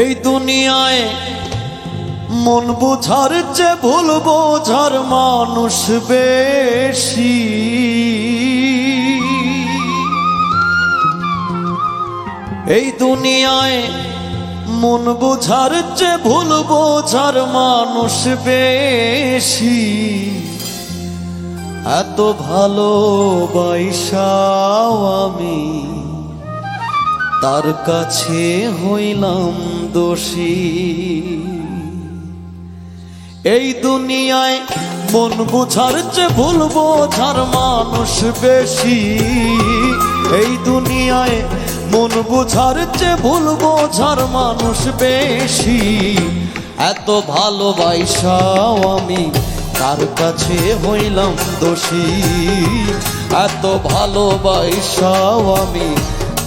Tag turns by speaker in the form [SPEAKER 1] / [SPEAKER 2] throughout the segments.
[SPEAKER 1] এই দুনিয়ায় মন বোঝার চেয়ে ভুল বোঝার মানুষ বেশি। এই দুনিয়ায় মন বোঝার চেয়ে ভুল বোঝার মানুষ বেশি। এত ভালোবাসাও আমি তার কাছে হইলাম দোষী। এই দুনিয়ায় মন বোঝার চেয়ে ভুল বোঝার মানুষ বেশি। এই দুনিয়ায় মন বোঝার চেয়ে ভুল বোঝার মানুষ বেশি। এত ভালোবাসাও আমি তার কাছে হইলাম দোষী। এত ভালোবাসাও আমি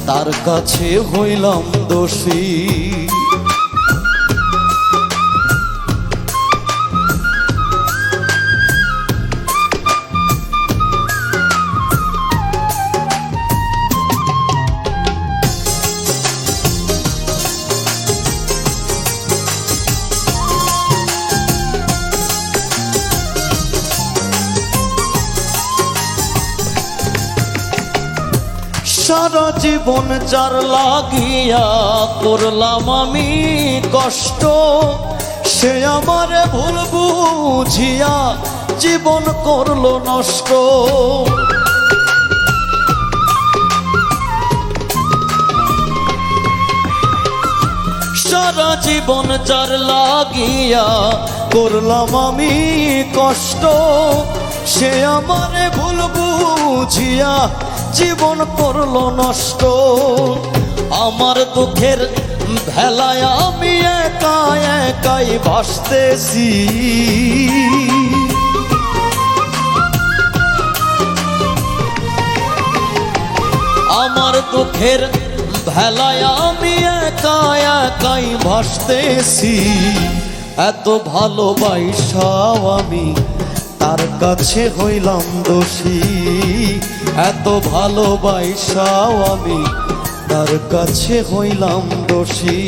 [SPEAKER 1] তার কাছে হইলাম দোষী। সারা জীবন যার লাগিয়া করলাম আমি কষ্ট, সে আমারে ভুল বুঝিয়া জীবন করলো নষ্ট। সারা জীবন যার লাগিয়া করলাম আমি কষ্ট, সে আমারে ভুল বুঝিয়া জীবন করলো নষ্ট। আমার দুঃখের ভেলায় আমি একা একাই ভাসতেছি। আমার দুঃখের ভেলায় আমি একা একাই ভাসতেছি। এত ভালোবাসাও আমি তার কাছে হইলাম দোষী। এত ভালোবাসাও আমি তার কাছে হইলাম দোষী।